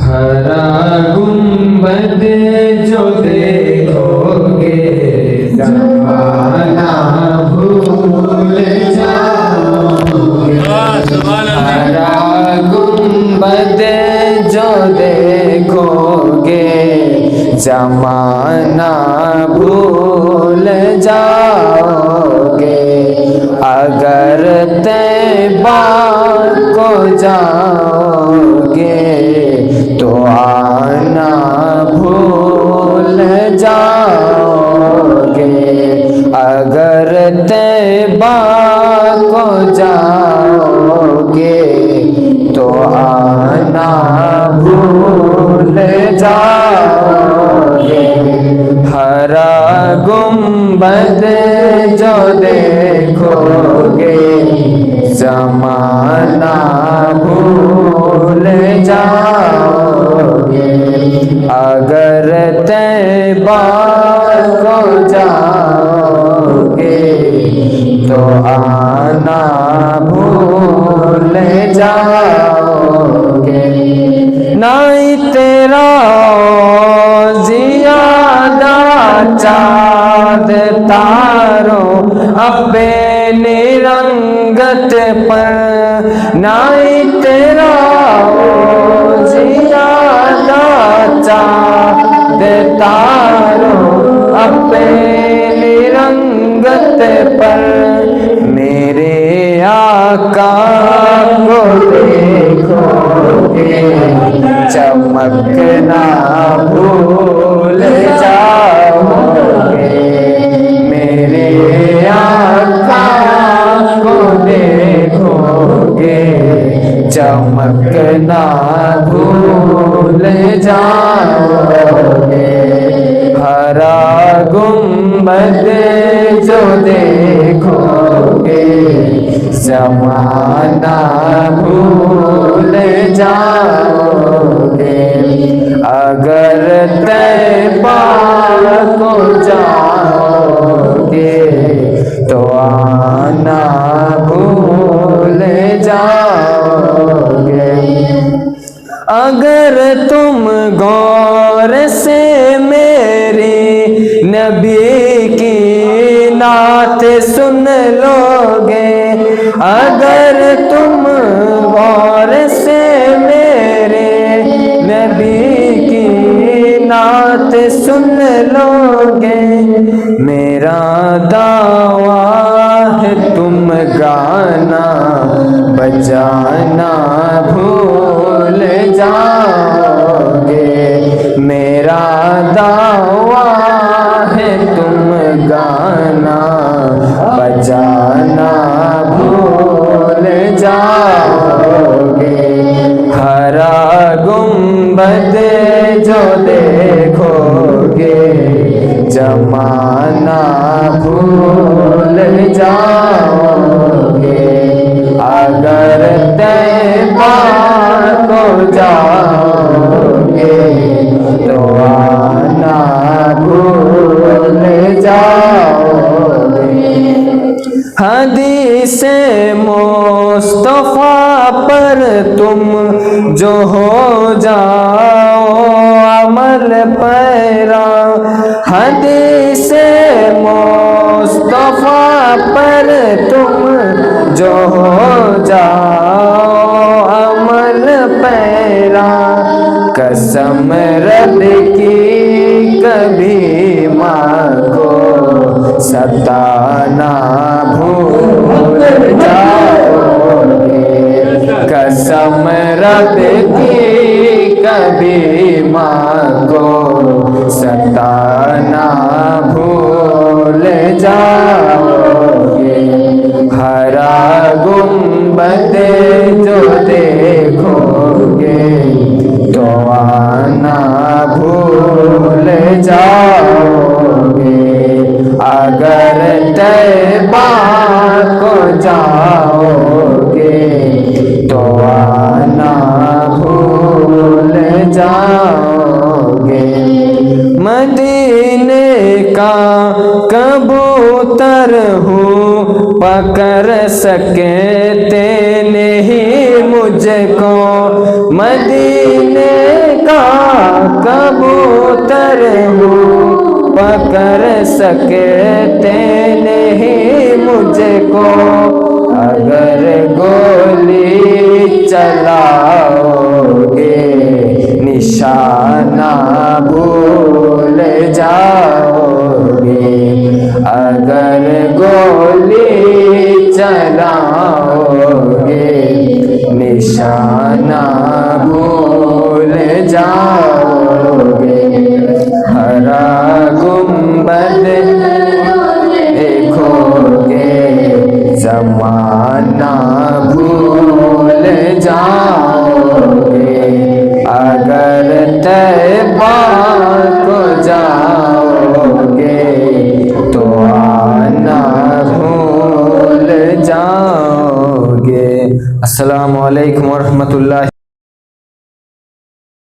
हरा गुंबद जो देखोगे ज़माना भूल जाओगे। हरा गुंबद जो देखोगे ज़माना भूल जाओगे। अगर तैबा को जाओगे तो आना भूल जाओगे। अगर तैबा को जाओगे तो आना भूल जाओगे। हरा गुंबद जो देखोगे ज़माना भूल जाओगे। अगर तैबा को जाओगे तो आना भूल जाओगे। नहीं तेरा ज़ियादा चाँद तारों अपने रंगत पर, नहीं तेरा ज़ियादा चाँद तारों अपने रंगत पर। मेरे आका को देखोगे चमकना भूल जाओगे। मेरे आका को देखोगे चमकना भूल जाओगे। हरा गुंबद जो देखोगे ज़माना भूल जाओगे। अगर तैबा को जाओगे तो आना भूल जाओगे। अगर तुम गौर से मेरी नबी की नात सुन लोगे, अगर तुम गौर से मेरे नबी की नात सुन लोगे, मेरा दावा है तुम गाना बजाना भूल जाओगे। मेरा दावा है तुम गाना बजाना भूल जाओगे। हरा गुंबद जो देखोगे ज़माना भूल जाओगे। अगर तैबा को जाओगे तो आना भूल जाओगे। हदीसे मुस्तफा पर तुम जो हो जाओ अमल पैरा, हदीसे मुस्तफा पर तुम जो हो जाओ अमल पैरा। कसम रब की कभी माँ को सताना भूल जाओगे। कसम रब की कभी माँ को सताना भूल जाओगे। हरा गुंबद जो देखोगे तो आना भूल जाओगे। अगर तैबा को जाओगे तो आना भूल जाओगे। मदीने का कबूतर हूँ पकड़ सकते नहीं मुझे मुझको मदीने का कबूतर हूँ, पकड़ सकते नहीं मुझको। अगर गोली चलाओगे निशाना भूल जाओगे। अगर गोली चलाओगे निशाना भूल जाओगे। हरा गुंबद देखोगे जमाना भूल जाओगे। अगर तैबा को जाओगे तो आना भूल जाओगे। अस्सलामु अलैकुम वरहमतुल्लाह।